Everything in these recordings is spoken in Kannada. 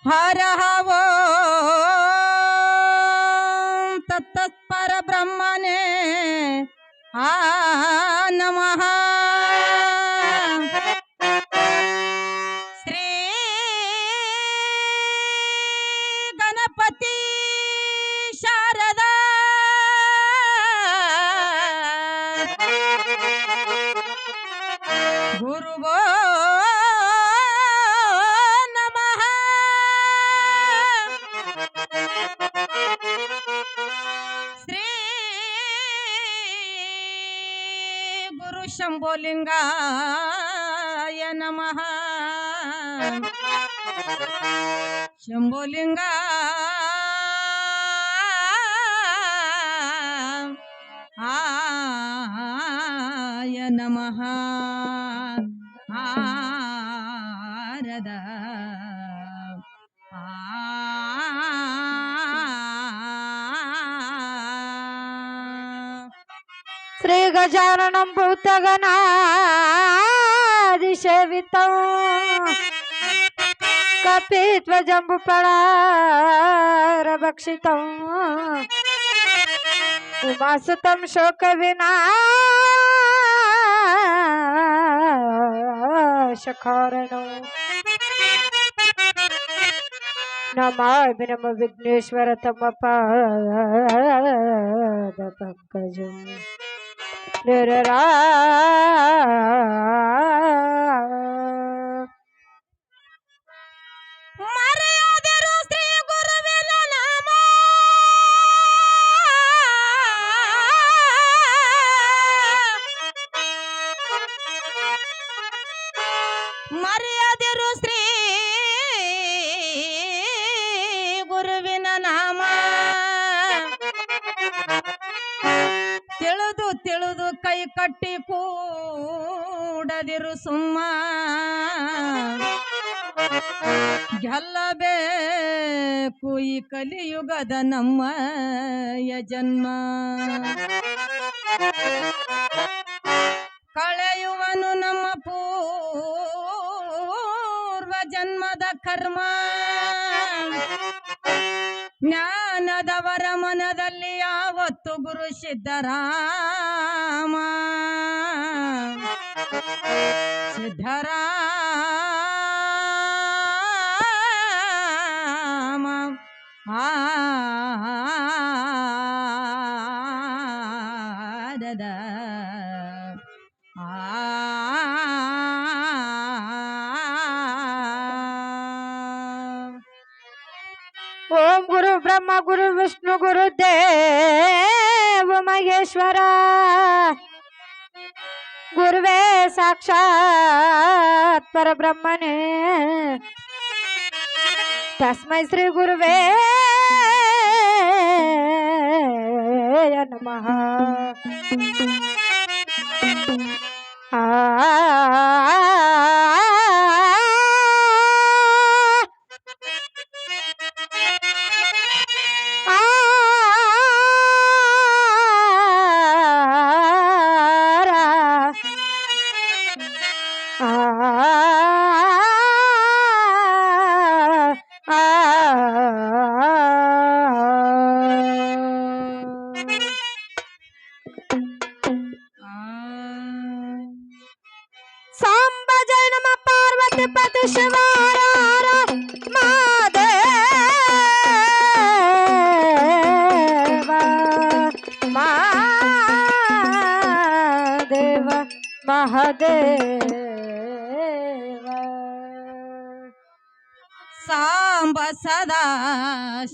हर हवो तत्पर ब्रह्मणे नमः श्री गणपति शारदा गुरुवो शंभोलिंगाय नमः शंभोलिंगाय नमः आरदा श्री गजाननं भूतगणादिसेवितं कपिध्वजम्बुफलारभक्षितं उमासुतं शोकविनाशकारणं नमामि विघ्नेश्वर तमपादपङ्कजम् ಮರೆಯದಿರು ಶ್ರೀ ಗುರುವಿನ ನಾಮ ಮರೆಯದಿರು ಶ್ರೀ ಗುರುವಿನ ನಾಮ ತಿಳಿದು ತಿಳಿದು ಕೈ ಕಟ್ಟಿ ಕೂಡದಿರು ಸುಮ್ಮ ಗೆಲ್ಲಬೇಕು ಈ ಕಲಿಯುಗದ ನಮ್ಮ ಜನ್ಮ ಕಳೆಯುವನು ನಮ್ಮ ಪೂರ್ವ ಜನ್ಮದ ಕರ್ಮ ಜ್ಞಾನದವರ ಮನದಲ್ಲಿ ಯಾವತ್ತು ಗುರು ಸಿದ್ಧರಾಮ ಸಿದ್ಧರಾಮ ಆರದ ಓಂ ಗುರು ಬ್ರಹ್ಮ ಗುರು ವಿಷ್ಣು ಗುರು ದೇವ ಮಹೇಶ್ವರ ಗುರುವೇ ಸಾಕ್ಷಾತ್ ಪರಬ್ರಹ್ಮನೇ ತಸ್ಮೈ ಶ್ರೀ ಗುರುವೇ ನಮಃ. ಆ ಸಾಂಬ ಜಯ ನಮ ಪಾರ್ವತಿ ಪತಿ ಶಿವಾರ ಮಾದೇವ ಮಾದೇವ ಮಹಾದೇವ ಸಾಂಬ ಸದಾ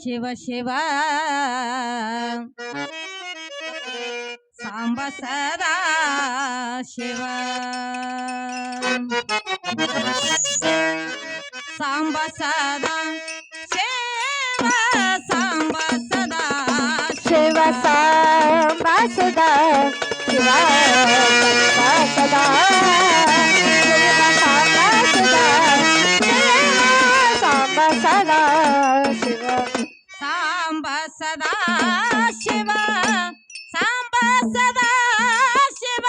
ಶಿವ ಶಿವ ಸಾಂಬ ಸದಾ ಶಿವ ಸಾಂಬ ಸದಾ ಶಿವ ಸಾಂಬ ಸದಾ ಶಿವ ಸಾಂಬ ಸದಾ ಶಿವ ಸದಾ ಶಿವ ಸಾಂಬ ಸದಾ ಸಾಂಬ ಸದಾ ಶಿವ ಸಾಂಬ ಸದಾ ಶಿವ ಸಾಂಬ ಸದಾ ಶಿವ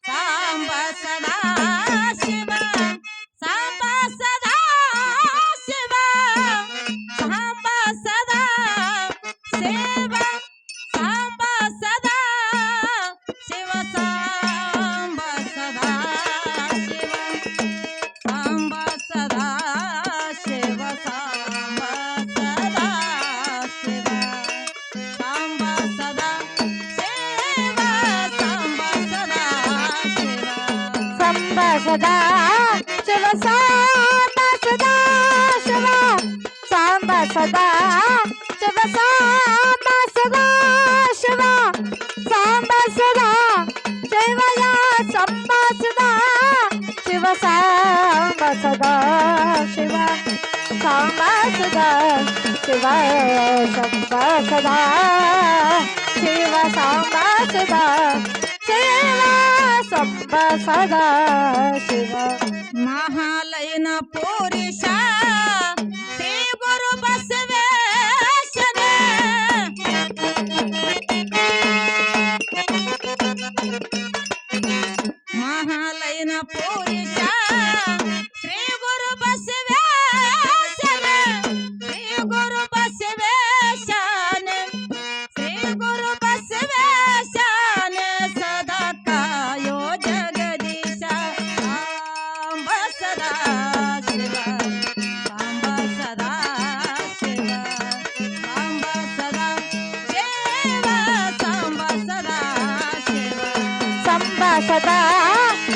ಸಾಂಬ ಸದಾ ಶಿವ ಸಾಂಬ ಸದಾ ಶಿವ ಸಾಂಬ ಸದಾ ಶಿವ ಸಾಂಬ ಸದಾ ಶಿವ ಸಾಂಬ ಸದಾ ಶಿವ ಸಾಂಬ ಸದಾ ಶಿವ ಸಾಂಬ ಸದಾ ಶಿವ ಸಾಂಬ ಸದಾ ಶಿವ ಸಾಂಬ ಸದಾ ಶಿವ ಸಂಬ ಸದಾ ಶಿವ ಸಾಂಬ ಸದಾ ಶಿವ ಸಾಂಬ ಸದಾ ಶಿವ ಸಾಂಬ ಸದಾ ಶಿವ ಸಾಂಬ ಸದಾ ಶಿವಯ ಸಂಬ ಸದಾ ಶಿವ ಸಾಂಬ ಸದಾ ಶಿವ ಸಾಂಬ ಸದಾ ಶಿವ ಸಂಬ ಸದಾ ಶಿವ ಸಾಂಬ ಸದಾ ಶಿವ ಸಂಬ ಸದಾ ಶಿವ ಮಹಾಲಯನ ಪುರುಷ ಶ್ರೀ ಗುರು ಬಸವೇಶನ ಮಹಾಲಯನ ಪುರುಷ ಶ್ರೀ ಗುರು ಬಸವೇಶನ ಶ್ರೀ ಗುರು ಬಸವೇಶನ ಶ್ರೀ ಗುರು ಬಸವೇಶನ ಸದಾ ಕಾಯೋ ಜಗದೀಶ ಸಾಂಬ ಸದಾ ಶಿವ ಸಾಂಬ ಸದಾ ಶಿವ ಸಾಂಬ ಸದಾ ಶಿವ ಸಾಂಬ ಸದಾ ಶಿವ ಸಂಬ ಸದಾ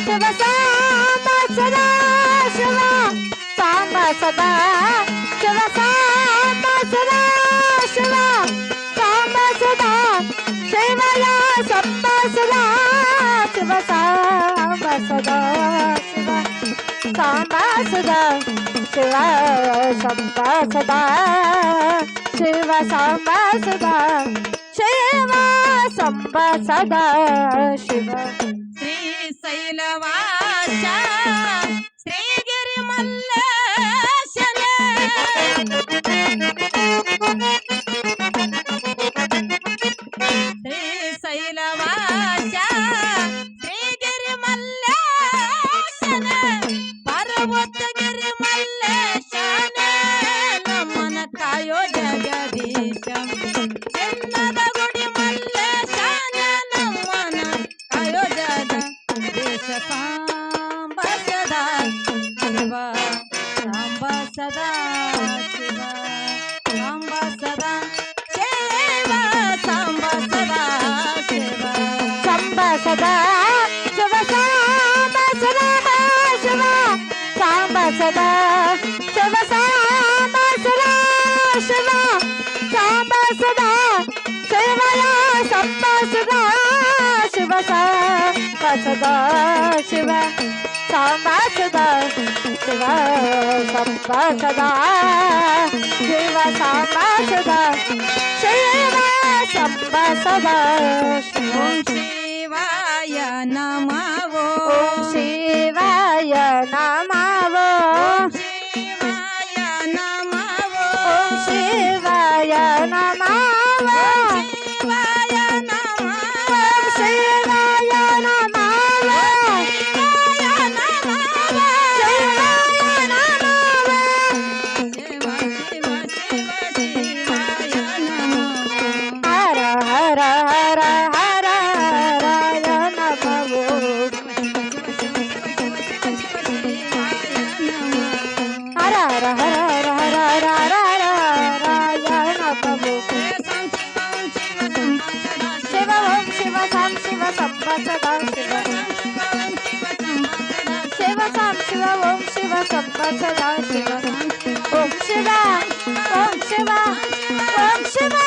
ಶಿವ ಸಾಂಬ ಸದಾ ಶಿವ ಸಾಂಬ ಸದಾ ಶಿವ ಸಾಂಬ ಸದಾ ಶಿವ ಸಾಂಬ ಸದಾ ಶಿವಯ ಸಂಬ ಸದಾ ಶಿವ ಸಾಂಬ ಸದಾ ಶಿವ ಸಾಂಬ ಸದಾ ಶಿವ ಸಂಬ ಸದಾ ಶಿವ ಸಾಂಬ ಸದಾ ಶಿವ ಸಂಬ ಸದಾ ಶಿವ ಶ್ರೀ ಶೈಲವಾಸ ಶ್ರೀಗಿರಿ ಮಲ್ಲೇಶನ ಶ್ರೀ ಶೈಲವಾಸ ಶ್ರೀಗಿರಿ ಮಲ್ಲೇಶನ ಪರ್ವತಗಿರಿ ಮಲ್ಲೇಶನ ನಮ್ಮನ ಕಾಯೋ ಜಗದೀಶ ಚಿನ್ನದ ಗುಡಿ ಮಲ್ಲೇಶನ ನಮ್ಮನ ಕಾಯೋ ಜಗದೀಶ ಸಾಂಬ ಸದಾ ಶಿವ ಸಾಂಬ ಸದಾ ಶಿವ ಸಾಂಬ ಸದಾ ಶಿವ ಸಾಂಬ ಸದಾ ಶಿವ ಸಂಬ ಸದಾ ಶಿವ ಸಾಂಬ ಸದಾ ಶಿವ सांबा सदा शिव सांबा सदा शिव सांबा सदा शिव सांबा सदा शिव सांबा सदा शिव ओम शिवाय नमः ओम शिवाय नमः ओम शिवाय नमः ओम शिवाय नमः शिवाय नमः ओम शिवाय नमः हर हर हर हर हराय नमः हर हर हर हर हर हर हराय नमः शिव ओम शिव साम शिव संबा सदा शिव शिव साम शिव ओम शिव संबा सदा शिव ओम शिव ओम शिव ओम शिव